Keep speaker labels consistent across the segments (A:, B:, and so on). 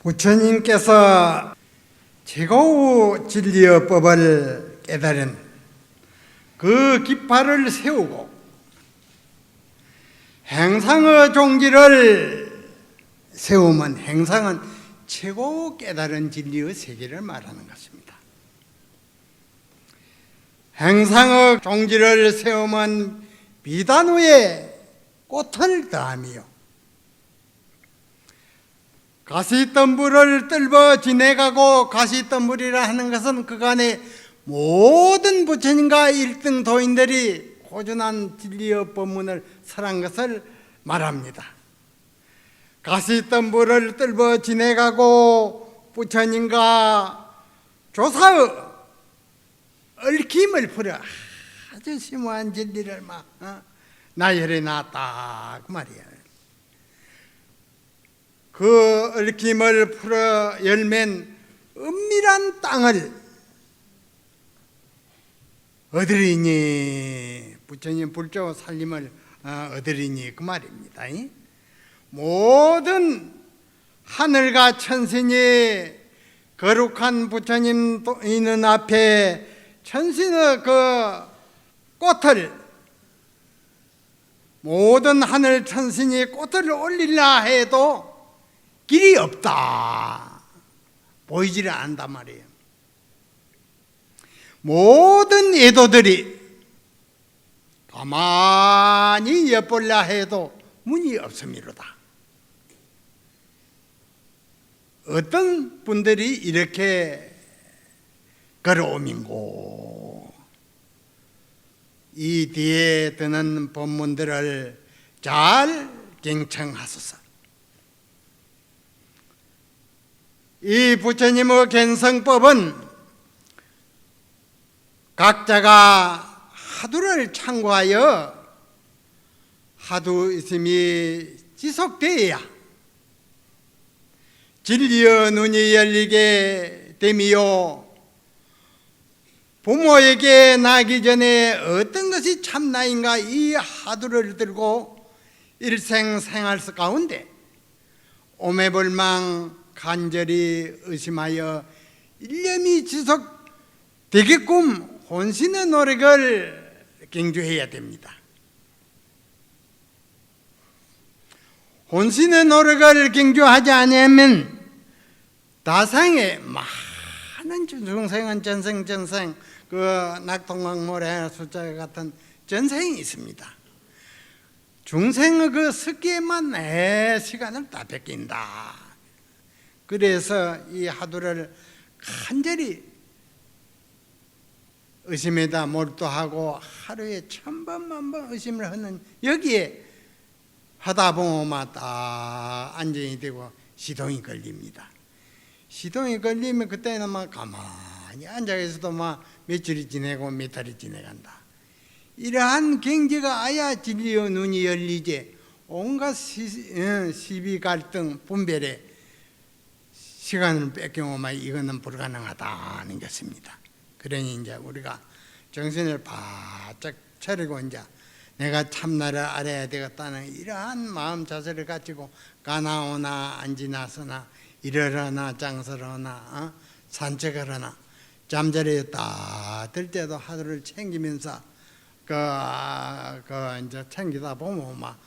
A: 부처님께서 최고의 진리의법을 깨달은 그 깃발을 세우고 행상의 종지를 세우면 행상은 최고 깨달은 진리의 세계를 말하는 것입니다. 행상의 종지를 세우면 비단 위에 꽃을 더하며 가시덤불을 뜰어 지내가고, 가시덤불이라 하는 것은 그간의 모든 부처님과 일등 도인들이 고준한 진리의 법문을 설한 것을 말합니다. 가시덤불을 뜰어 지내가고 부처님과 조사의 얽힘을 풀어 아주 심오한 진리를 막 나열해 놨다 그 말이야. 그 얽힘을 풀어 열맨 은밀한 땅을 얻으리니, 부처님 불조 살림을 얻으리니 그 말입니다. 모든 하늘과 천신이 거룩한 부처님 있는 앞에 천신의 그 꽃을, 모든 하늘 천신이 꽃을 올리려 해도 길이 없다, 보이지를 않단 말이에요. 모든 예도들이 가만히 엿보려 해도 문이 없음이로다. 어떤 분들이 이렇게 걸어오민고, 이 뒤에 드는 법문들을 잘 경청하소서. 이 부처님의 견성법은 각자가 하두를 참고하여 하두 있음이 지속되어야 진리의 눈이 열리게 되며, 부모에게 나기 전에 어떤 것이 참나인가 이 하두를 들고 일생 생활 가운데 오매불망 간절히 의심하여 일념이 지속되게끔 혼신의 노력을 경주해야 됩니다. 혼신의 노력을 경주하지 않으면 다상의 많은 중생은 전생 그 낙동강모래 숫자 같은 전생이 있습니다. 중생의 그 습기에만 내 시간을 다 뺏긴다. 그래서 이 하두를 간절히 의심에다 몰두하고 하루에 1000번 만번 의심을 하는, 여기에 하다 보면 딱 안정이 되고 시동이 걸립니다. 시동이 걸리면 그때는 막 가만히 앉아 있어도 막 며칠이 지내고 몇 달이 지내간다. 이러한 경지가 아야 진리의 눈이 열리지 온갖 시비 갈등 분별에 시간을 뺏겨오면 이거는 불가능하다는 것입니다. 그러니 이제 우리가 정신을 바짝 차리고 이제 내가 참나를 알아야 되겠다는 이러한 마음 자세를 가지고 가나오나 앉이나서나 일어나나 장서러나 산책을 하나 잠자리에 들 때도 하루를 챙기면서 그 이제 챙기다 보면 막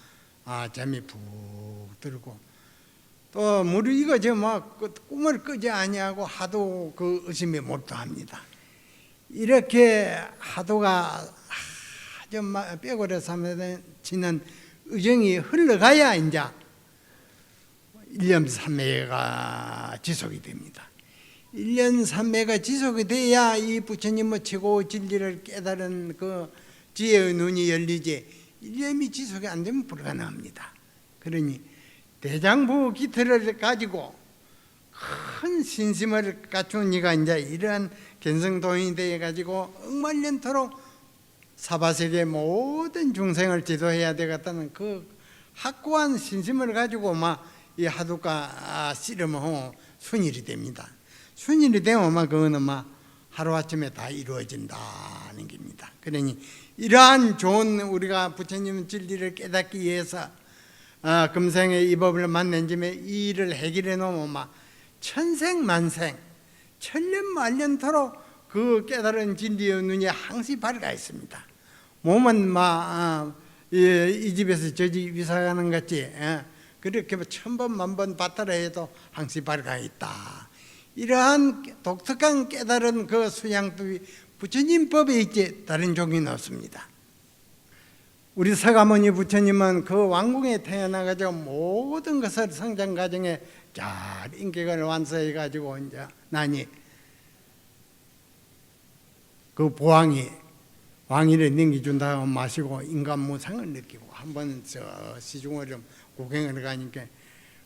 A: 잠이 푹 들고, 또 우리 이거 막 꿈을 끄지 아니하고 하도 그 의심에 몰두합니다. 이렇게 하도가 아주 빼고려 삼지는 의정이 흘러가야 이제 1년 3매가 지속이 됩니다. 1년 3매가 지속이 돼야 이 부처님의 최고 진리를 깨달은 그 지혜의 눈이 열리지 1년이 지속이 안 되면 불가능합니다. 그러니 대장부 기틀을 가지고 큰 신심을 갖춘 이가 이제 이러한 견성도인이 되어 가지고 억만년토록 사바세계 모든 중생을 지도해야 되겠다는 그 확고한 신심을 가지고 막 이 하두가 씨름하고 순일이 됩니다. 순일이 되면 막 그거는 막 하루아침에 다 이루어진다는 겁니다. 그러니 이러한 좋은 우리가 부처님 진리를 깨닫기 위해서 금생에 이 법을 만난 점에 이 일을 해결해 놓으면 막 천생만생 천년만년토록 그 깨달은 진리의 눈이 항시 밝아 있습니다. 몸은 이 집에서 저 집 이사 가는 같이 그렇게 천번 만번 받더라 해도 항시 밝아 있다. 이러한 독특한 깨달은 그 수양법이 부처님 법에 있지 다른 종이 없습니다. 우리 서가모니 부처님은 그 왕궁에 태어나가지고 모든 것을 성장 과정에 잘 인격을 완수해가지고 이제 나니 그 보왕이 왕위를 넘겨준다고 마시고 인간무상을 느끼고 한 번은 저 시중을 좀 구경을 가니까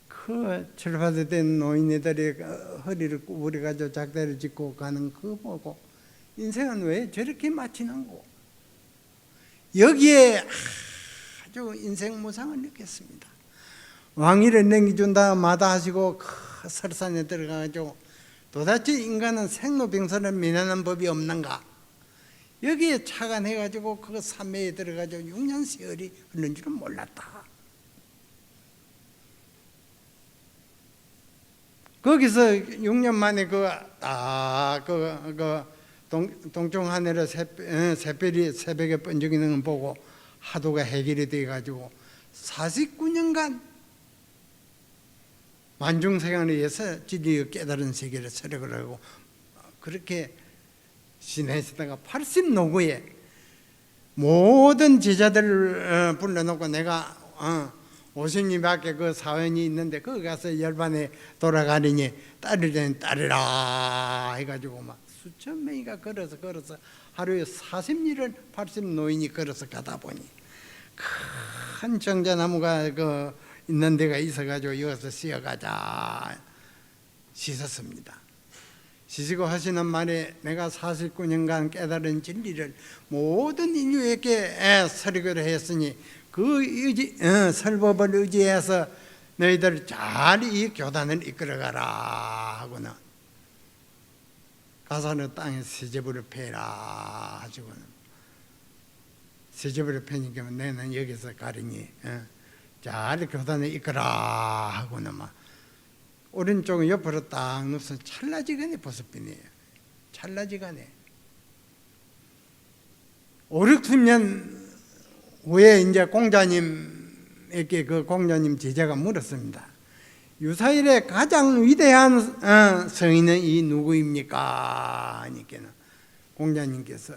A: 그 철파된 노인네들이 허리를 구부려가지고 작대를 짓고 가는 그거 보고 인생은 왜 저렇게 마치는고 여기에 아주 인생 무상을 느꼈습니다. 왕위를 넘겨준다 마다하시고 그 설산에 들어가가지고 도대체 인간은 생로병사를 면하는 법이 없는가 여기에 착안해가지고 그 산매에 들어가지고 6년 세월이 흐른 줄은 몰랐다. 거기서 6년 만에 동쪽 하늘에 새벽에 번쩍이는 걸 보고 하도가 해결이 돼가지고 49년간 만중생활에 의해서 진리의 깨달은 세계를 설득을 하고 그렇게 지내시다가 80노구에 모든 제자들을 불러놓고 내가 50리밖에 그 사원이 있는데 거기 가서 열반에 돌아가리니 따르라 해가지고 막 수천 명이가 걸어서 하루에 40리를 80노인이 걸어서 가다 보니 큰 정자나무가 그 있는 데가 있어가지고 여기서 씌어가자 씻었습니다. 씻고 하시는 말에 내가 49년간 깨달은 진리를 모든 인류에게 설교를 했으니 그 설법을 의지해서 너희들 잘 이 교단을 이끌어가라 하고는 가서는 땅에 세제불을 패라 하시고는 세제불을 패니까 너는 여기서 가리니 잘 교단을 이끌어라 하고는 막 오른쪽 옆으로 딱 누워서 찰나지간에 벗어버리네요. 찰나지간에 5, 60년 후에 이제 공자님에게 그 공자님 제자가 물었습니다. 유사일의 가장 위대한 성인은 이 누구입니까? 하니까는 공자님께서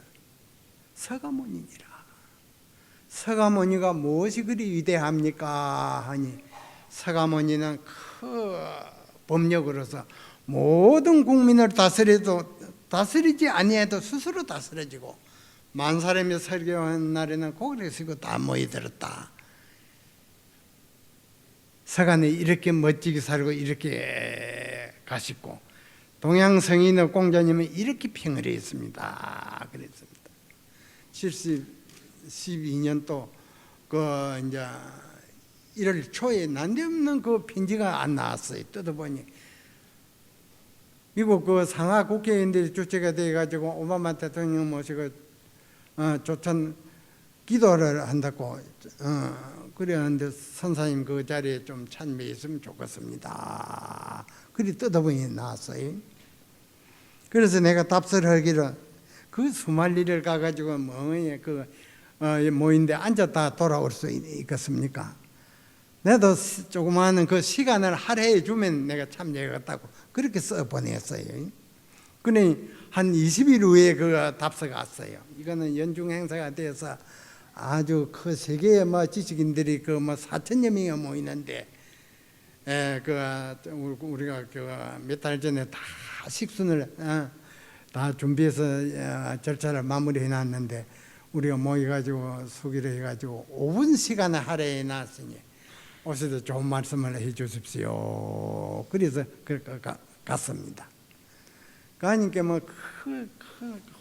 A: 서가모니니라. 서가모니가 무엇이 그리 위대합니까? 하니 서가모니는 그 법력으로서 모든 국민을 다스려도 다스리지 아니해도 스스로 다스려지고 만 사람이 설교한 날에는 고개를 숙이고 다 모여들었다. 서간에 이렇게 멋지게 살고 이렇게 가시고 동양성인의 공자님은 이렇게 평을 했습니다. 그랬습니다. 72년도 그 이제 1월 초에 난데없는 그 편지가 안 나왔어요. 뜯어보니 미국 그 상하 국회의원들이 주체가 돼가지고 오바마 대통령 모시고 조천 기도를 한다고 그랬는데 선사님 그 자리에 좀 참여했으면 좋겠습니다. 그리 뜯어보니 나왔어요. 그래서 내가 답서를 하기를 그 수말리를 가가지고 모인데 앉았다 돌아올 수 있겠습니까? 나도 조그마한 그 시간을 할애해 주면 내가 참여하겠다고 그렇게 써 보냈어요. 그러니 한 20일 후에 그 답서가 왔어요. 이거는 연중 행사가 돼서 아주 그 세계의 지식인들이 4천여 명이 모이는데 우리가 몇 달 전에 다 식순을 다 준비해서 절차를 마무리해 놨는데 우리가 모여가지고 수기를 해가지고 5분 시간을 할애해 놨으니 오셔서 좋은 말씀을 해 주십시오. 그래서 갔습니다. 가니까 그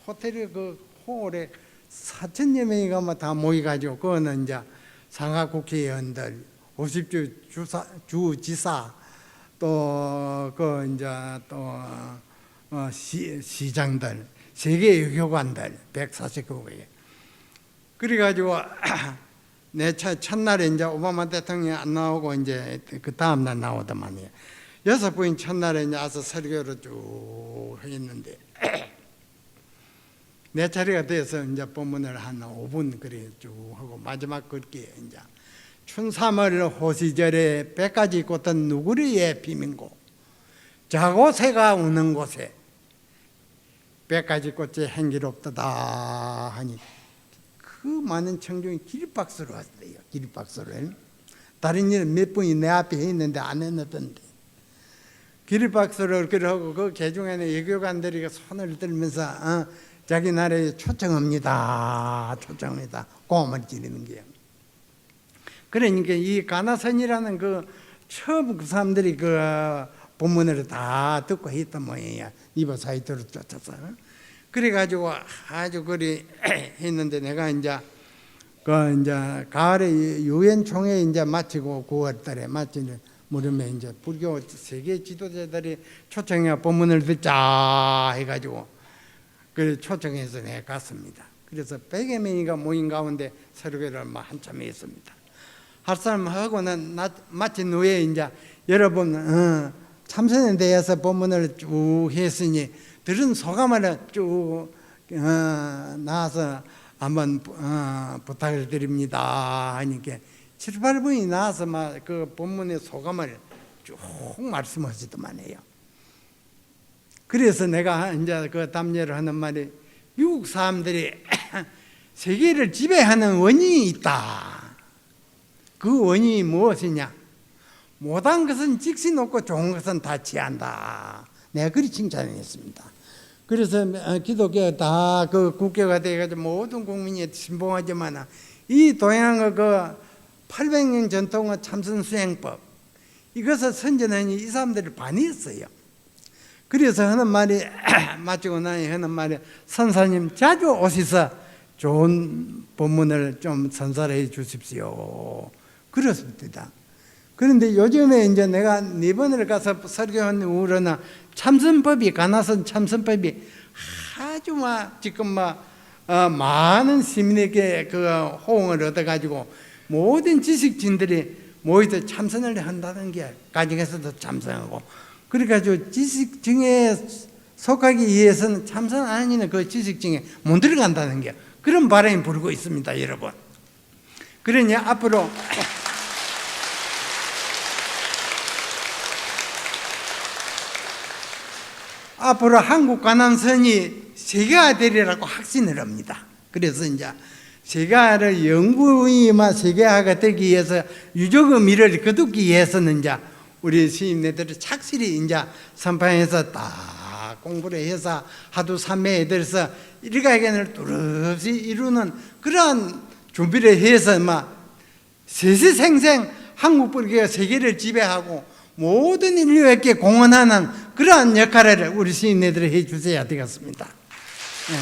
A: 호텔의 그 홀에 4천여 명이가 다 모여가지고 그거는 이제 상하 국회의원들, 50주 주지사 또 시장들, 세계 교관들 149개. 그래가지고 내 첫날에 이제 오바마 대통령이 안 나오고 이제 그 다음 날 나오더만요. 6분이 첫날에 이제 와서 설교를 쭉 했는데 내 차례가 돼서 이제 본문을 한 5분 그래 쭉 하고 마지막 글귀에 이제 춘삼월 호시절에 100가지 꽃은 누구리에 피민고 자고새가 우는 곳에 100가지 꽃이 행기롭도다 하니 그 많은 청중이 기립박수를 왔어요. 기립박수를. 다른 일은 몇 분이 내 앞에 있는데 안 했는데 기립박수를 그렇게 하고 그 개중에는 외교관들이 손을 들면서 자기 나라에 초청합니다. 초청합니다. 고함을 지르는 거예요. 그러니까 이 가나선이라는 그 처음 그 사람들이 그 본문을 다 듣고 했던 모양이야. 이보 사이트로 쫓아서. 그래가지고 아주 그리 했는데 내가 이제 그 이제 가을에 유엔 총회 이제 마치고 9월달에 마치는 무렵에 이제 불교 세계 지도자들이 초청해 본문을 듣자 해가지고 그 초청해서 내가 갔습니다. 그래서 100여 명이가 모인 가운데 설교를 한참 했습니다. 할 사람 하고는 마친 후에 이제 여러분 참선에 대해서 본문을 쭉 했으니 들은 소감을 쭉 나와서 한번 부탁을 드립니다 하니까 7, 8분이 나와서 막 그 본문의 소감을 쭉 말씀하시더만 해요. 그래서 내가 이제 그 담례를 하는 말이 미국 사람들이 세계를 지배하는 원인이 있다. 그 원인이 무엇이냐? 못한 것은 직시 놓고 좋은 것은 다 취한다. 내가 그리 칭찬했습니다. 그래서 기독교 다 그 국교가 돼가지고 모든 국민이 신봉하지만 이 동양의 그 800년 전통의 참선 수행법 이것을 선전하니 이 사람들이 반했어요. 그래서 하는 말이 마치고 나니 하는 말이 선사님 자주 오셔서 좋은 본문을 좀 선사해 주십시오. 그렇습니다. 그런데 요즘에 이제 내가 4번을 가서 설교한 이후로는 참선법이 가나선 참선법이 아주 지금 많은 시민에게 그 호응을 얻어가지고 모든 지식진들이 모여서 참선을 한다는 게 가정에서도 참선하고 그래가지고 지식층에 속하기 위해서는 참선 아니는 그 지식층에 못 들어간다는 게 그런 바람이 불고 있습니다, 여러분. 그러니 앞으로 한국 관암선이 세계화 되리라고 확신을 합니다. 그래서 이제 세계화를 영구히만 세계화가 되기 위해서 유족의 미래를 거두기 위해서는 이제 우리 스님네들이 착실히 이제 선방에서 다 공부를 해서 하도 삼매에 들어서 일가견을 뚜렷이 이루는 그러한 준비를 해서 세세생생 한국 불교가 세계를 지배하고 모든 인류에게 공헌하는 그러한 역할을 우리 스님네들이 해 주셔야 되겠습니다. 네.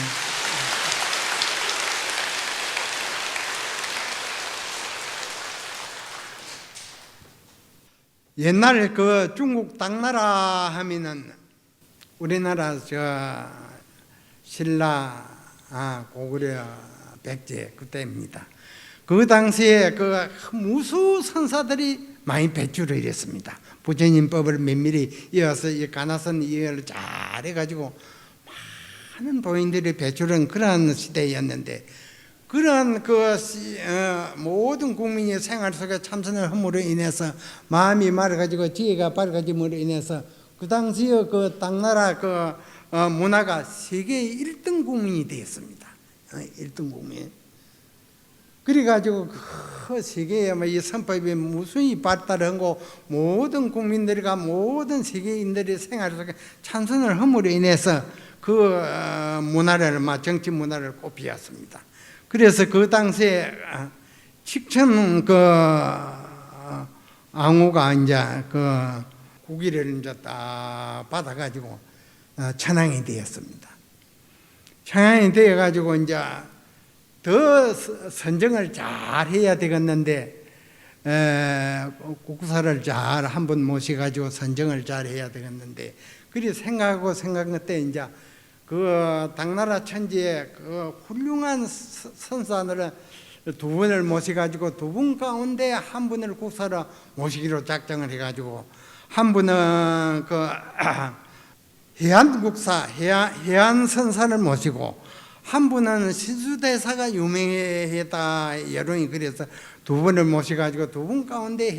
A: 옛날 그 중국 당나라 하면은 우리나라 신라 고구려 백제 그때입니다. 그 당시에 그 무수 선사들이 많이 배출을 했습니다. 부처님법을 면밀히 이어서 이 가나선 이해를 잘 해가지고 많은 도인들이 배출한 그러한 시대였는데 그러한 모든 국민의 생활 속에 참선을 함으로 인해서 마음이 맑아지고 지혜가 밝아짐으로 인해서 그 당시의 그 당나라 문화가 세계 1등 국민이 되었습니다. 1등 국민. 그래가지고 그 세계에 이 선법이 무수히 발달하고 모든 국민들과 모든 세계인들의 생활 속에 참선을 함으로 인해서 그 문화를 정치 문화를 꽃피웠습니다. 그래서 그 당시에 칙천 앙호가 이제 국위를 이제 딱 받아가지고 천황이 되었습니다. 천황이 되어가지고 이제 더 선정을 잘 해야 되겠는데 국사를 잘 한 번 모셔가지고 선정을 잘 해야 되겠는데 그리 생각한 때 이제 그 당나라 천지에 그 훌륭한 선사들을 2분을 모셔가지고 2분 가운데 한 분을 국사로 모시기로 작정을 해가지고 한 분은 그 해안국사, 해안선사를 모시고, 한 분은 시주대사가 유명했다 여론이 그래서 두 분을 모셔가지고 두 분 가운데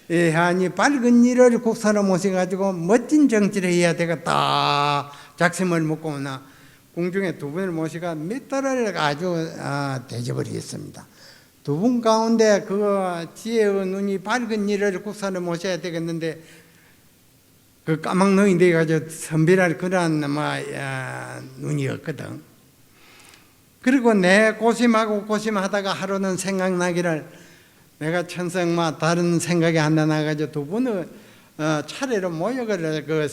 A: 해안이 밝은 일을 국사로 모셔가지고 멋진 정치를 해야 되겠다 작심을 먹고 나 공중에 두 분을 모시가 몇 달을 아주 대접을 했습니다. 두 분 가운데 그 지혜의 눈이 밝은 일을 국사로 모셔야 되겠는데 그 까막눈이 돼가지고 선별할 그러한 눈이었거든. 그리고 내 고심하다가 하루는 생각나기를 내가 천성마 다른 생각이 하나 나가지고 두 분을 차례로 모욕을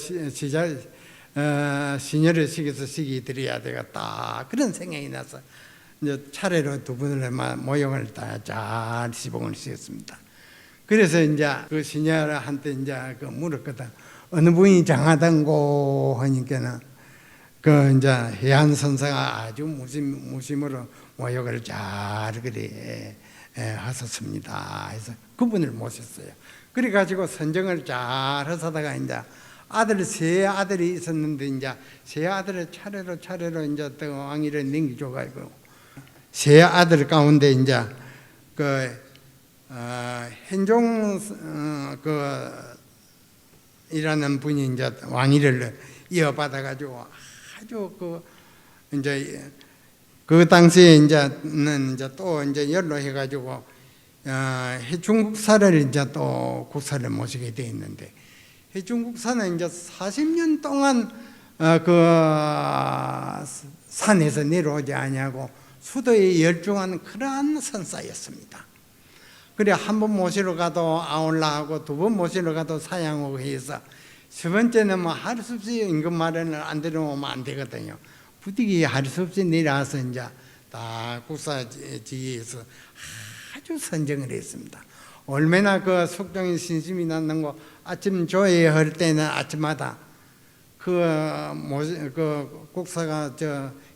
A: 시녀를 시켜서 시기 드려야 되겠다 그런 생각이 나서 이제 차례로 두 분을 모욕을 다 잘 시봉을 시켰습니다. 그래서 이제 그 시녀한테 이제 그 물었거든. 어느 분이 장하던고 하니까는 그 이제 해안선사가 아주 무심으로 모욕을 잘 그리 하셨습니다. 그래서 그분을 모셨어요. 그래가지고 선정을 잘 하다가 이제 세 아들이 있었는데 이제 세 아들을 차례로 이제 또 왕위를 넘겨줘가지고 세 아들 가운데 이제 그 현종 이라는 분이 이제 왕위를 이어받아가지고 아주 이제 그 당시에 이제는 또 이제 연로해가지고 해충국사를 이제 또 국사를 모시게 돼 있는데 해충국사는 이제 40년 동안 그 산에서 내려오지 아니하고 수도에 열중한 그러한 선사였습니다. 그래 한 번 모시러 가도 아울라하고 두 번 모시러 가도 사양하고 해서 세 번째는 뭐 할 수 없이 임금 마련을 안 들어오면 안 되거든요. 부득이 할 수 없이 내려와서 이제 다 국사지에서 아주 선정을 했습니다. 얼마나 그 속정의 신심이 났는 거 아침 조회할 때는 아침마다 그 국사가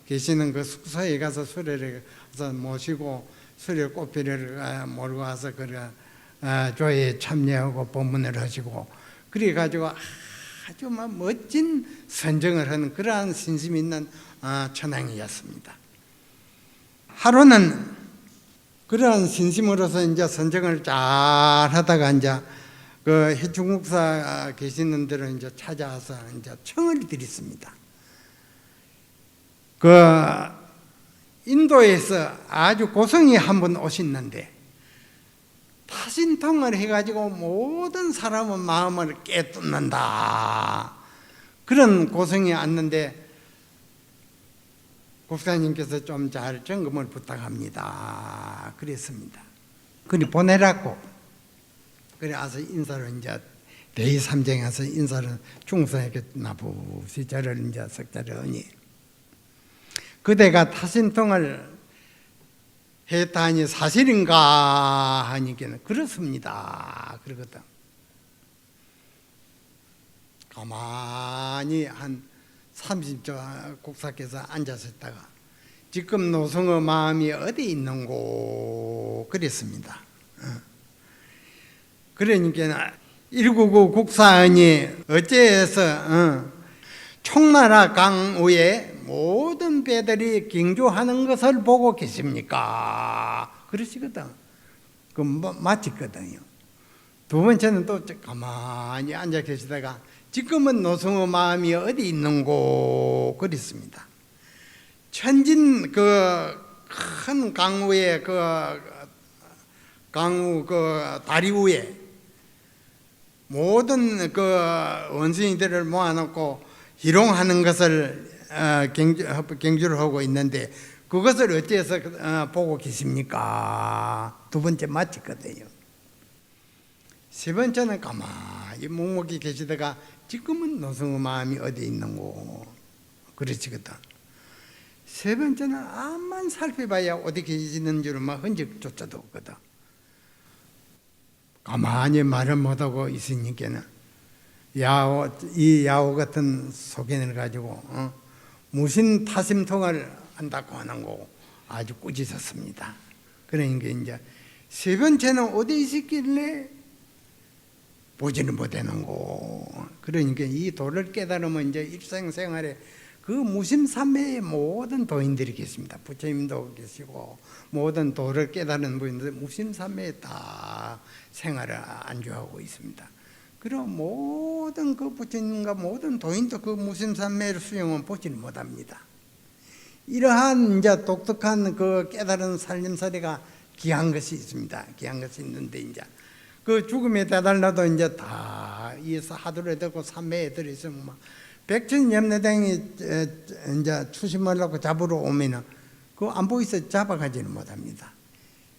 A: 계시는 그 숙소에 가서 수레를 가서 모시고 수레 꽃피를 몰고 와서 조회에 참여하고 법문을 하시고 그래 가지고 아주 멋진 선정을 하는 그러한 신심 있는 천황이었습니다. 하루는 그러한 신심으로서 이제 선정을 잘 하다가 이제 그 해충국사 계시는 데로 이제 찾아와서 이제 청을 드렸습니다. 그 인도에서 아주 고성이 한 분 오셨는데 타신통을 해가지고 모든 사람의 마음을 깨뚫는다 그런 고성이 왔는데 국사님께서 좀 잘 점검을 부탁합니다 그랬습니다. 그리 보내라고 그래 와서 인사를 이제 대의삼정에 와서 인사를 중사에게 나부시 저를 이제 석자를 하니 그대가 타신통을 했다니 사실인가 하니까 그렇습니다 그러거든. 가만히 한 30초 국사께서 앉아서 있다가 지금 노성의 마음이 어디 있는고 그랬습니다. 그러니까 199 국사원이 어째서 총나라 강우에 모든 배들이 경주하는 것을 보고 계십니까? 그러시거든. 그 맞겠거든요. 두 번째는 또 가만히 앉아 계시다가 지금은 노성의 마음이 어디 있는고 그랬습니다. 천진 그 큰 강우에 강우 다리 위에 모든 원숭이들을 모아놓고 희롱하는 것을 경주를 하고 있는데 그것을 어째서 보고 계십니까? 두 번째 맞췄거든요. 세 번째는 가만히 묵묵히 계시다가 지금은 노성의 마음이 어디 있는고 그러시거든. 세 번째는 암만 살펴봐야 어디 계시는 줄은 흔적조차도 없거든. 가만히 말을 못하고 있으니까는 이 야호 같은 소견을 가지고 무슨 타심통을 한다고 하는 거 아주 꾸짖었습니다. 그러니까 이제 세 번째는 어디 있었길래 보지는 못하는고. 그러니까 이 도를 깨달으면 이제 일생생활에 그 무심삼매의 모든 도인들이 계십니다. 부처님도 계시고 모든 도를 깨달은 분들 무심삼매에 다 생활을 안주하고 있습니다. 그리고 모든 그 부처님과 모든 도인도 그 무심삼매를 수용은 보지는 못합니다. 이러한 이제 독특한 그 깨달은 살림살이가 귀한 것이 있습니다. 귀한 것이 있는데 이제 그 죽음에 다달라도 이제 다 이 하두에 들고 삼매에 들어있으면 막 백천염내당이 이제 추심하려고 잡으러 오면은 그 안 보이서 잡아가지는 못합니다.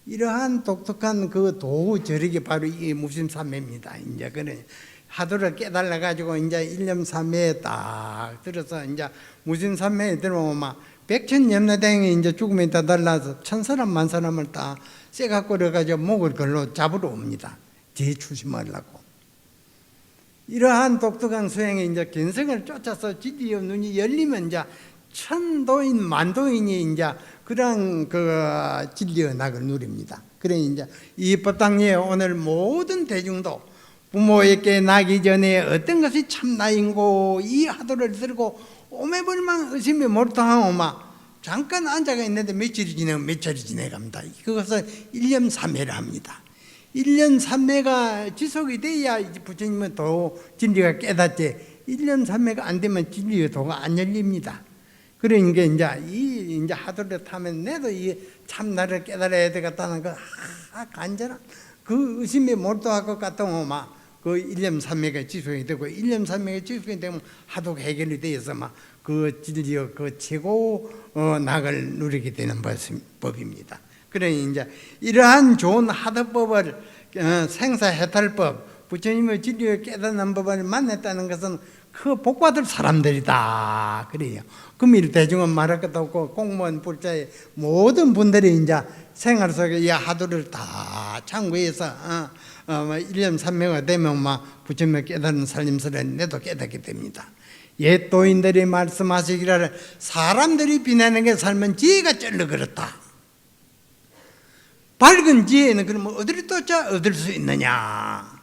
A: 이러한 독특한 그 도우 저력이 바로 이 무심삼매입니다. 이제 그래 하두를 깨달아 가지고 이제 일념삼매에 딱 들어서 이제 무심삼매에 들어오면 막 백천염내당이 이제 죽음에 다달라서 천사람 만사람을 다 쇠가 끓여가지고 목을 걸로 잡으러 옵니다. 뒤에 추심하려고. 이러한 독특한 수행에 이제 견성을 쫓아서 진리의 눈이 열리면 이제 천도인 만도인이 이제 그런 그 진리의 낙을 누립니다. 그래 이제 이 법당리에 오늘 모든 대중도 부모에게 나기 전에 어떤 것이 참나인고 이 하도를 들고 오매불망 의심이 몰두하고 막 잠깐 앉아가 있는데 며칠이 지나고 몇 차례 지나갑니다. 그것을 일념삼매라 합니다. 1년 3매가 지속이 돼야 부처님은 도 진리가 깨닫지 1년 3매가 안 되면 진리의 도가 안 열립니다. 그러니까 이제 하도를 타면 내도 이 참나를 깨달아야 되겠다는 그 간절한 그 의심에 몰두할 것 같으면 막그 1년 3매가 지속이 되고 1년 3매가 지속이 되면 하도가 해결이 되어서 막 그 진리의 그 최고 낙을 누리게 되는 법입니다. 그러니 이제 이러한 좋은 하도법을 생사해탈법 부처님의 진리를 깨닫는 법을 만났다는 것은 그 복받을 사람들이다 그래요. 금일 대중은 말할 것도 없고 공무원 불자의 모든 분들이 이제 생활 속에 이 하도를 다 참고해서 1년 3매가 되면 막 부처님을 깨닫는 살림살이를 내도 깨닫게 됩니다. 옛 도인들이 말씀하시기를 사람들이 비난하게 살면 지혜가 쩔러 그렇다. 밝은 지혜는 그러면 어디를 쫓아 얻을 수 있느냐?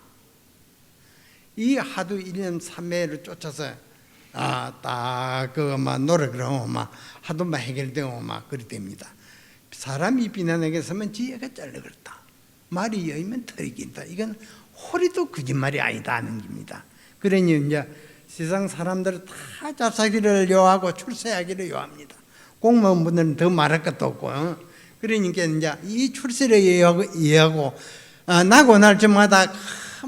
A: 이 하도 1년 3매를 쫓아서 노력을 하고 하도 해결되고 그리 됩니다. 사람이 비난하게 서면 지혜가 쩔러 그렇다. 말이 여이면 털이 긴다. 이건 호리도 거짓말이 아니다 하는 겁니다. 그러니 이제 세상 사람들은 다 잡사기를 요하고 출세하기를 요합니다. 공무원분들은 더 말할 것도 없고. 그러니까 이제 이 출세를 이해하고 나고 날 때마다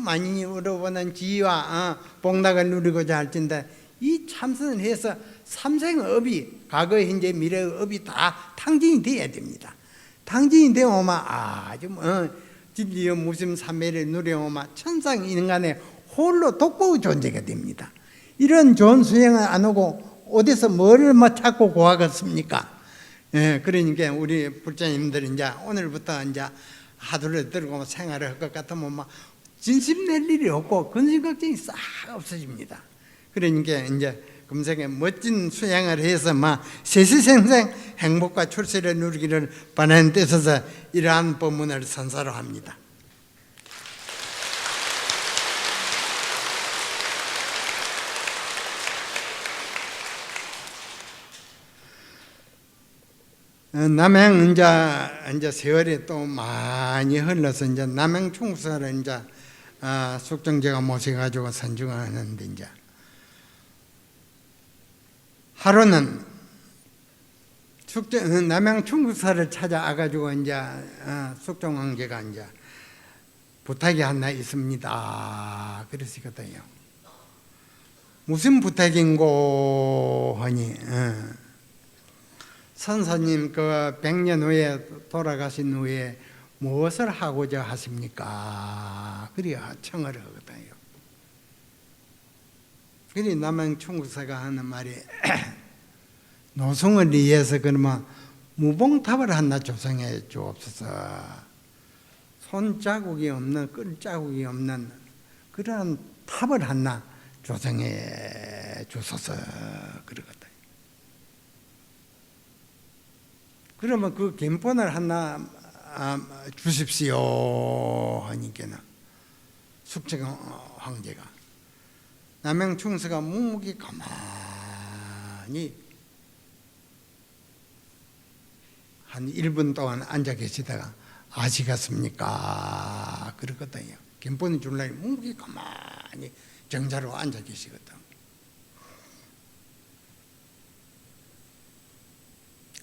A: 많이 얻어보는 지위와 복락을 누리고자 할진데 이 참선을 해서 삼생업이 과거, 현재, 미래의 업이 다 탕진이 돼야 됩니다. 탕진이 되면 아주 진리의 무심삼매를 누려오면 천상 인간의 홀로 독보의 존재가 됩니다. 이런 좋은 수행을 안 하고 어디서 뭐를 찾고 고하겠습니까? 그러니까 우리 불자님들이 이제 오늘부터 이제 하두를 들고 생활을 할 것 같으면 진심 낼 일이 없고 근심 걱정이 싹 없어집니다. 그러니까 이제 금생에 멋진 수행을 해서 세시생생 행복과 출세를 누리기를 바라는 뜻에서 이러한 법문을 선사로 합니다. 남행 이제 세월이 또 많이 흘러서 이제 남행 충사를 이제 숙정제가 모셔가지고 선중하는데 이제 하루는 남양 충국사를 찾아와가지고 이제 숙정왕제가 이제 부탁이 하나 있습니다. 그랬었거든요. 무슨 부탁인고 하니 선사님 그 100년 후에 돌아가신 후에 무엇을 하고자 하십니까? 그래야 청을 하거든요. 그래 남양 충국사가 하는 말이 노송을 위해서 그러면 무봉탑을 하나 조성해 주옵소서. 손자국이 없는 끌자국이 없는 그런 탑을 하나 조성해 주소서 그러거든. 그러면 그 견본을 하나 주십시오 하니까는 숙청 황제가. 남양충수가 묵묵히 가만히 한 1분 동안 앉아 계시다가 아시겠습니까? 그러거든요. 김포는 줄라니 묵묵히 가만히 정자로 앉아 계시거든.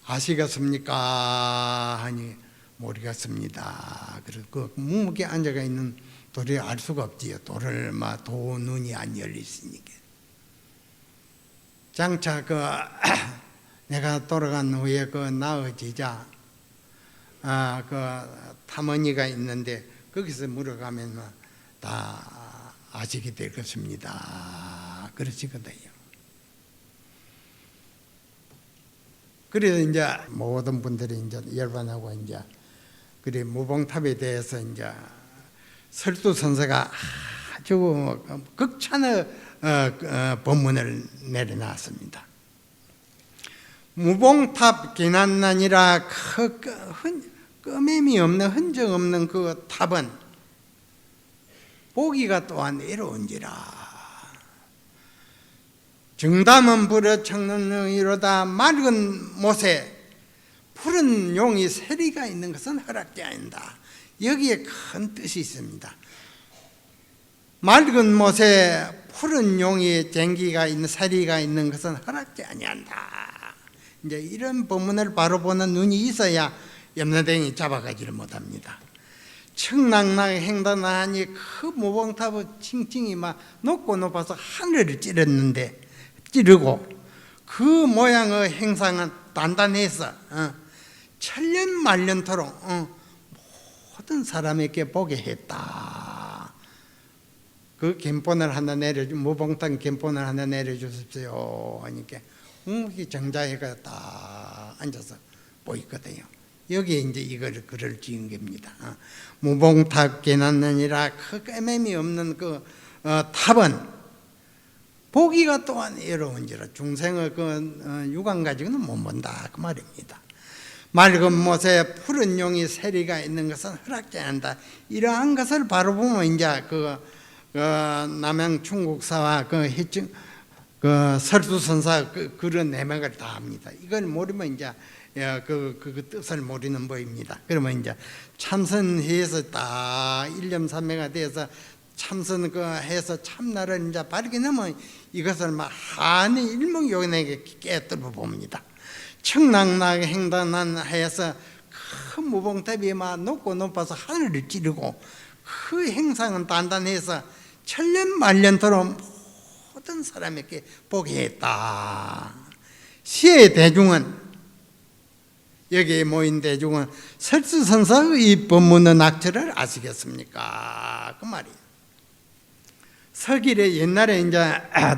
A: 아시겠습니까? 하니 모르겠습니다. 그리고 그 묵묵히 앉아가 있는 도를 알 수가 없지요. 도를 도 눈이 안 열리시니까. 장차 내가 돌아간 후에 나어지자 탐언니가 있는데 거기서 물어가면 다 아시게 될 것입니다. 그러시거든요. 그래서 이제 모든 분들이 이제 열반하고 이제 그래 무봉탑에 대해서 이제 설두선사가 아주 극찬의 법문을 내려놨습니다. 무봉탑 기난난이라 끄맴이 없는 흔적 없는 그 탑은 보기가 또한 외로운지라. 정담은 불어 청릉이로다. 맑은 못에 푸른 용이 세리가 있는 것은 허락지 아닌다. 여기에 큰 뜻이 있습니다. 맑은 못에 푸른 용이 쟁기가 있는 세리가 있는 것은 허락지 아니한다. 이제 이런 법문을 바로 보는 눈이 있어야 염라대왕이 잡아가지를 못합니다. 청랑랑 횡단하니 그 무봉탑의 칭칭이 높고 높아서 하늘을 찌르고 그 모양의 행상은 단단해서 천년 만년토록 모든 사람에게 보게 했다. 그 견본을 하나 무봉탑 견본을 하나 내려주십시오 하니까 묵묵히 정자해가 딱 앉아서 보이거든요. 여기에 이제 이걸 글을 지은 겁니다. 무봉탑 개난느니라 그 꿰맴이 없는 그 탑은 보기가 또한 외로운지라 중생의 육안 가지고는 못 본다 그 말입니다. 맑은 못에 푸른 용이 세리가 있는 것은 허락지 않는다. 이러한 것을 바로 보면 이제 남양 충국사와 설수선사 그런 내막을 다 합니다. 이걸 모르면 이제 그 뜻을 모르는 법입니다. 그러면 이제 참선해서 딱 일념삼매가 돼서 참선 해서 참나를 이제 바르게 넣으면 이것을 한이 일목요연하게 깨뜨려 봅니다. 청랑락 횡단한 해서 큰 무봉탑이 높고 높아서 하늘을 찌르고 그 행상은 단단해서 천년 만년토록 모든 사람에게 보게 했다. 시의 대중은 여기에 모인 대중은 설수선사의 이 법문의 낙처를 아시겠습니까? 그 말이에요. 서길에 옛날에 이제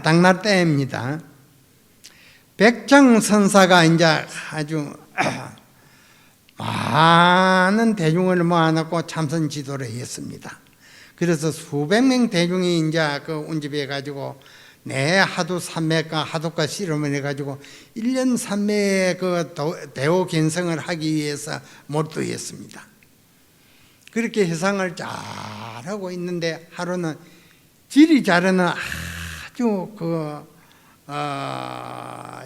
A: 당날 때입니다. 백정선사가 이제 아주 많은 대중을 모아놓고 참선 지도를 했습니다. 그래서 수백 명 대중이 이제 운집해 가지고 하도 삼매가 하도가 실험을 해가지고 1년 3매의 대호 견성을 하기 위해서 몰두했습니다. 그렇게 해상을 잘하고 있는데 하루는 지리 자르는 아주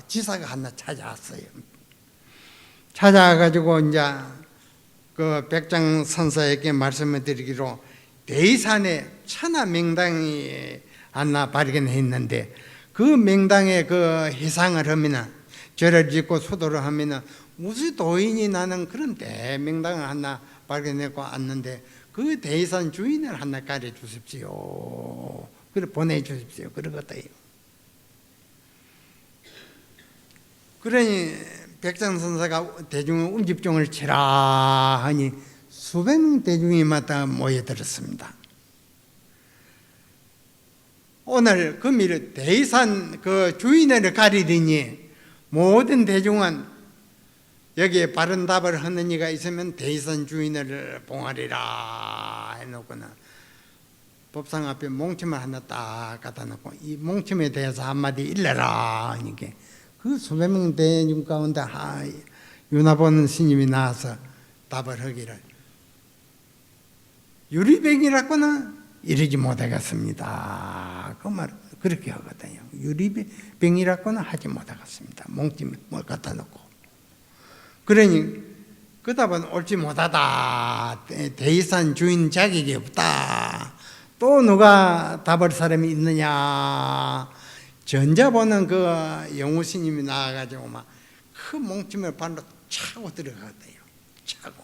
A: 지사가 하나 찾아왔어요. 찾아와가지고 이제 백장 선사에게 말씀을 드리기로 대이산에 천하명당이 하나 발견했는데 그 명당에 해상을 하면은 절을 짓고 수도를 하면은 무슨 도인이 나는 그런 대명당을 하나 발견했고 왔는데 그 대이산 주인을 하나 가려 주십시오. 그래 보내주십시오. 그러거든요. 그러니 백장선사가 대중의 음집종을 치라 하니 수백 명 대중이 마다 모여들었습니다. 오늘 금일 대이산 주인을 가리리니 모든 대중은 여기에 바른 답을 하는 이가 있으면 대이산 주인을 봉하리라 해놓고는 법상 앞에 몽침을 하나 딱 갖다 놓고 이 몽침에 대해서 한마디 일러라 하니까 그 수백 명 대중 가운데 윤화본 스님이 나와서 답을 하기를 유리백이라고는 이러지 못하겠습니다. 그 말 그렇게 하거든요. 유리병이라고는 하지 못하겠습니다. 몽찜 뭘 갖다 놓고. 그러니 그 답은 옳지 못하다. 대이산 주인 자격이 없다. 또 누가 답할 사람이 있느냐? 전자보는 그 영우스님이 나와가지고 막 그 몽찜을 발로 차고 들어가대요. 차고.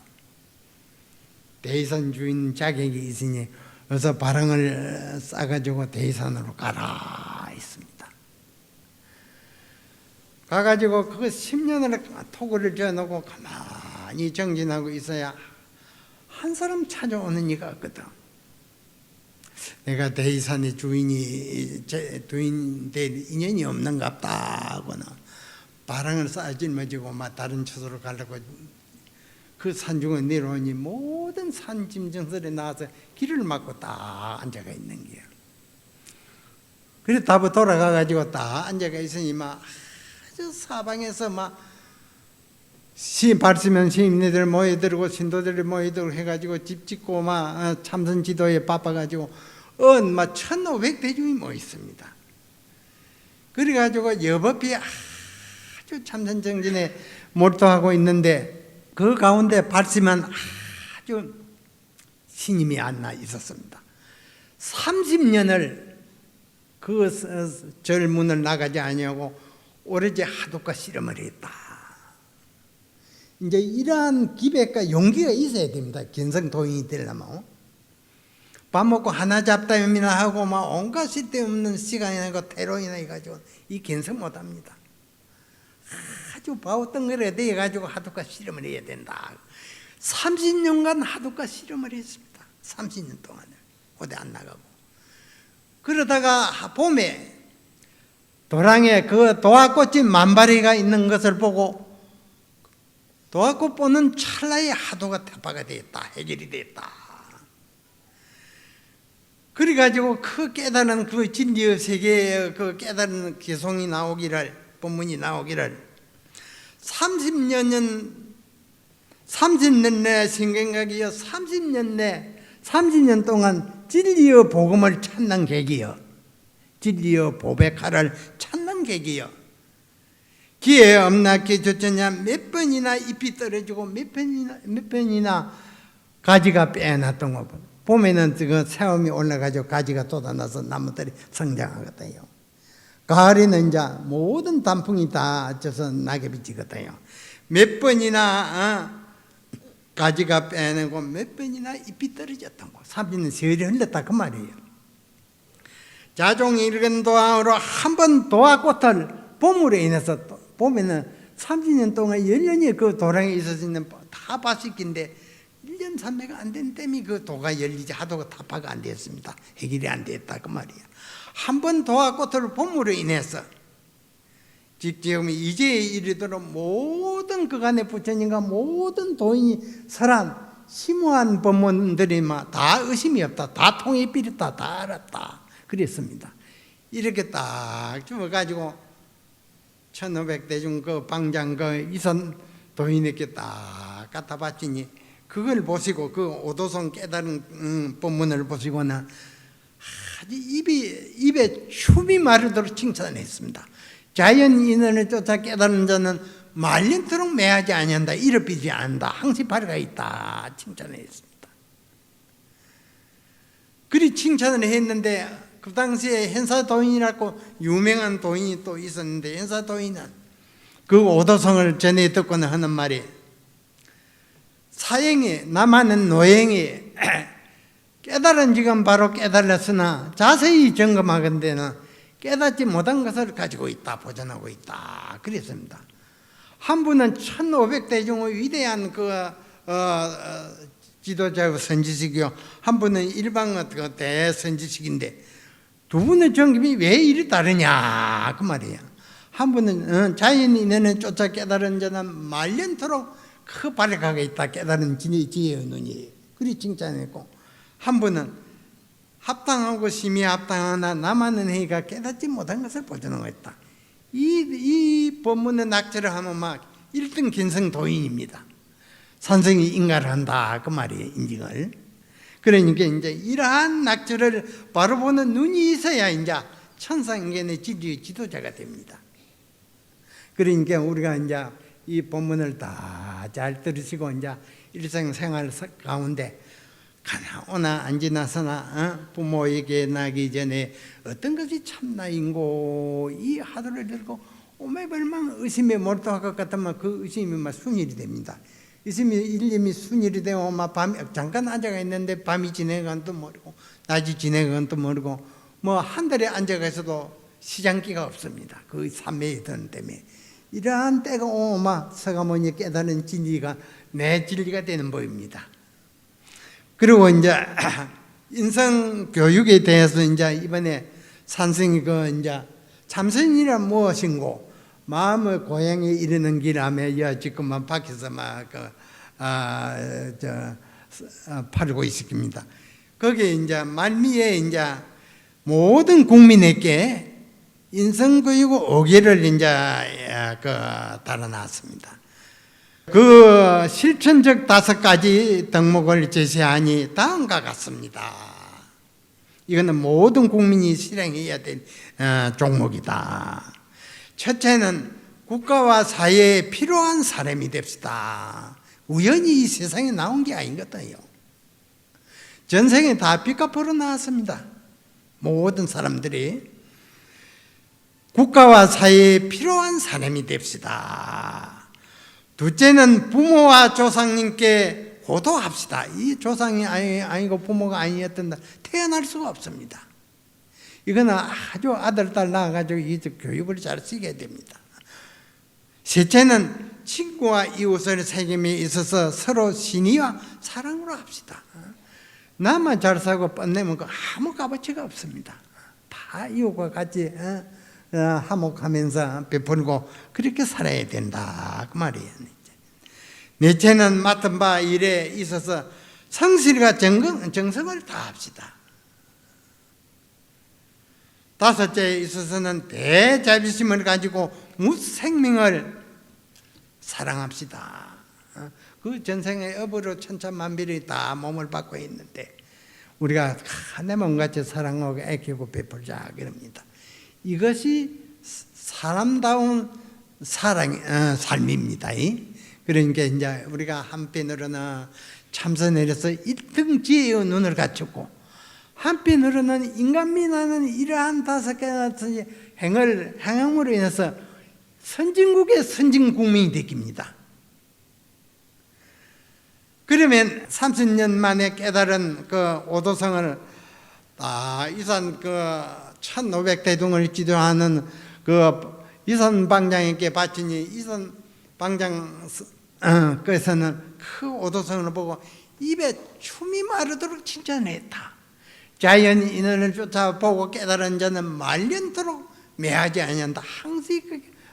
A: 대이산 주인 자격이 있으니 어서 바랑을 싸가지고 대이산으로 가라 있습니다. 가가지고 그거 10년을 토구를 지어놓고 가만히 정진하고 있어야 한 사람 찾아오는 이가 없거든. 내가 대이산의 주인 될 인연이 없는갑다 하고는 바랑을 쌓아짊어지고 막 다른 처소로 가려고 그 산중에 내려오니 모든 산짐승들이 나와서 길을 막고 딱 앉아가 있는 거야. 그래서 답을 돌아가가지고 딱 앉아가 있으니 막 아주 사방에서 막 발시면 시인들 모여들고 신도들이 모여들고 해가지고 집 짓고 막 참선 지도에 바빠가지고 막 1,500대중이 모였습니다. 그래가지고 여법이 아주 참선 정진에 몰두하고 있는데 그 가운데 발시만 아주 신임이 앉아 있었습니다. 30년을 그 절문을 나가지 아니하고 오로지 하두가 씨름을 했다. 이제 이러한 기백과 용기가 있어야 됩니다. 견성도인이 되려면. 밥 먹고 하나 잡다음이나 하고 막 온갖 쓸데없는 시간이나 그 테러이나 해가지고 이 견성 못합니다. 아주 바우덩어리가 되어가지고 하두가 씨름을 해야 된다. 30년간 하두가 씨름을 했습니다. 30년 동안을 어디 안 나가고. 그러다가 봄에 도랑에 그 도화꽃이 만발이가 있는 것을 보고 도화꽃 보는 찰나에 하두가 태파가 되었다. 해결이 됐다. 그래가지고 그 깨달은 그 진리의 세계의 그 깨달은 개송이 나오기를, 본문이 나오기를 30년 내 생각이여 30년 동안 진리의 복음을 찾는 계기여, 진리의 보배칼을 찾는 계기여, 기회 없나 기조쩌냐 몇 번이나 잎이 떨어지고 몇 번이나 가지가 빼놨던 거 보면은 그 새움이 올라가지고 가지가 돋아나서 나무들이 성장하거든요. 가을에는 이제 모든 단풍이 다 져서 낙엽이 지거든요. 몇 번이나 가지가 빼내고 몇 번이나 잎이 떨어졌던 거. 30년 세월이 흘렀다 그 말이에요. 자종 읽은 도화로 한 번 도화꽃을 봄으로 인해서 보면은 30년 동안 열년이 그 도랑에 있었는 다 바식인데 1년 3매가 안 된 땜이 그 도가 열리지 하도가 타파가 안 됐습니다. 해결이 안 됐다 그 말이에요. 한 번 도화꽃을 봄으로 인해서 지금 이제에 이르도록 모든 그간의 부처님과 모든 도인이 설한 심오한 법문들이 다 의심이 없다. 다 통이 비렸다. 다 알았다. 그랬습니다. 이렇게 딱 주어가지고 1500대중 그 방장 그 이선 도인에게 딱 갖다 바치니 그걸 보시고 그 오도성 깨달은 법문을 보시고는 아주 입에 춤이 마르도록 칭찬했습니다. 자연 인연을 쫓아 깨달은 자는 말년토록 매하지 아니한다. 잃어비지 않는다. 항시 발효가 있다. 칭찬했습니다. 그리 칭찬을 했는데 그 당시에 현사도인이라고 유명한 도인이 또 있었는데 현사도인은 그 오도성을 전해 듣고는 하는 말이 사형이 남하는 노행이 깨달은 지금 바로 깨달았으나 자세히 점검하건대는 깨닫지 못한 것을 가지고 있다. 보존하고 있다. 그랬습니다. 한 분은 1500대중의 위대한 지도자의 선지식이요. 한 분은 일방의 대선지식인데 두 분의 점검이 왜 이리 다르냐 그 말이에요. 한 분은 자연인연을 쫓아 깨달은 자는 말년토록 그 발효하게 있다. 깨달은 지혜의 눈이 그리 칭찬했고 한 분은 합당하고 심히 합당하나 남하는 행위가 깨닫지 못한 것을 보존하고 있다. 이 법문의 낙제를 하면 막 1등 견성도인입니다. 산성이 인가를 한다 그 말이에요. 인증을. 그러니까 이제 이러한 낙처를 바로 보는 눈이 있어야 이제 천상인간의 진리의 지도자가 됩니다. 그러니까 우리가 이제 이 본문을 다 잘 들으시고 이제 일상생활 가운데 가나오나 안 지나서나 부모에게 나기 전에 어떤 것이 참나인고 이 하도를 들고 오매벌망 의심에 몰두할 것 같으면 그 의심이 막 순일이 됩니다. 의심이 일념이 순일이 되고 막 잠깐 앉아가 있는데 밤이 지나간 또 모르고 낮이 지나간 또 모르고 뭐 한 달에 앉아가 있어도 시장기가 없습니다. 그 삼매의 돈 때문에. 이러한 때가 오마 서가모니 깨달은 진리가 내 진리가 되는 법입니다. 그리고 이제 인성 교육에 대해서 이제 이번에 산승이 이제 참선이란 무엇인고 마음의 고향에 이르는 길하며 지금만 밖에서 막 팔고 있습니다. 거기에 이제 말미에 이제 모든 국민에게 인성교육 5개를 이제 달아놨습니다. 그 실천적 5가지 덕목을 제시하니 다음과 같습니다. 이거는 모든 국민이 실행해야 될 종목이다. 첫째는 국가와 사회에 필요한 사람이 됩시다. 우연히 이 세상에 나온 게 아니거든요. 전생에 다 빛과 보러 나왔습니다. 모든 사람들이 국가와 사회에 필요한 사람이 됩시다. 둘째는 부모와 조상님께 호도합시다. 이 조상이 아니고 부모가 아니었던 태어날 수가 없습니다. 이거는 아주 아들, 딸 낳아가지고 이 교육을 잘 시켜야 됩니다. 셋째는 친구와 이웃을 책임에 있어서 서로 신의와 사랑으로 합시다. 나만 잘 살고 뻔내면 아무 값어치가 없습니다. 다 이웃과 같이 화목하면서 베풀고 그렇게 살아야 된다 그 말이에요. 넷째는 맡은 바 일에 있어서 성실과 정성을 다합시다. 다섯째에 있어서는 대자비심을 가지고 무생명을 사랑합시다. 그 전생의 업으로 천차만별이 다 몸을 받고 있는데 우리가 내 몸같이 사랑하고 아끼고 베풀자 그럽니다. 이것이 사람다운 삶입니다. 그러니까 이제 우리가 한편으로는 참선해서 1등 지혜의 눈을 갖추고 한편으로는 인간미나는 이러한 5가지 행함으로 인해서 선진국의 선진국민이 되깁니다. 그러면 30년 만에 깨달은 그 오도성을 이산 1500대중을 지도하는 그 이산 방장에게 바치니 이산 방장께서는 그 오도성을 보고 입에 춤이 마르도록 칭찬했다. 자연이 인연을 쫓아보고 깨달은 자는 말년토록 매하지 아니한다. 항상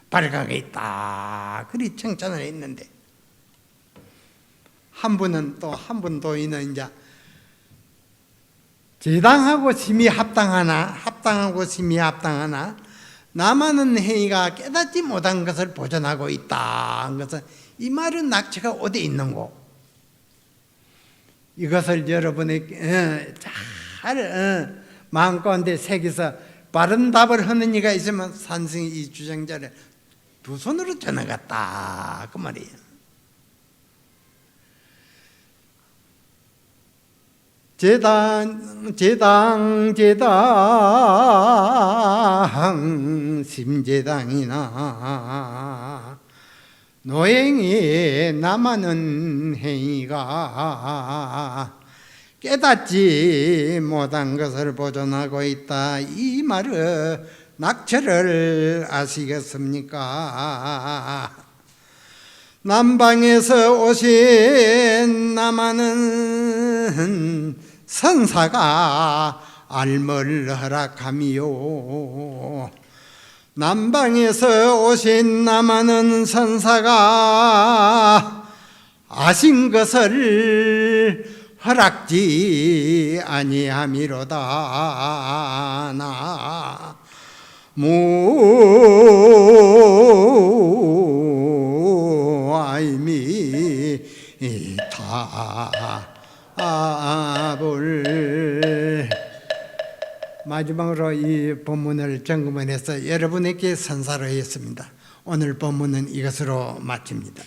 A: 밝아가 있다. 그리 칭찬을 했는데 한 분은 또 한 분 도인은 이제 제당하고 심히 합당하고 심히 합당하나 남하는 행위가 깨닫지 못한 것을 보존하고 있다. 것은 이 말은 낙처가 어디 있는고? 이것을 여러분이 잘 마음가운데 새겨서 바른 답을 하는 이가 있으면 산승이 이 주장자를 두 손으로 전해갔다 그 말이에요. 제당 심제당이나 노행이 남하는 행위가 깨닫지 못한 것을 보존하고 있다. 이 말은 낙처를 아시겠습니까? 남방에서 오신 남하는 선사가 알물 허락하미요. 남방에서 오신 남하는 선사가 아신 것을 허락지 아니함이로다. 나 무아이미 다 아볼 마지막으로 이 본문을 점검을 해서 여러분에게 선사로 했습니다. 오늘 본문은 이것으로 마칩니다.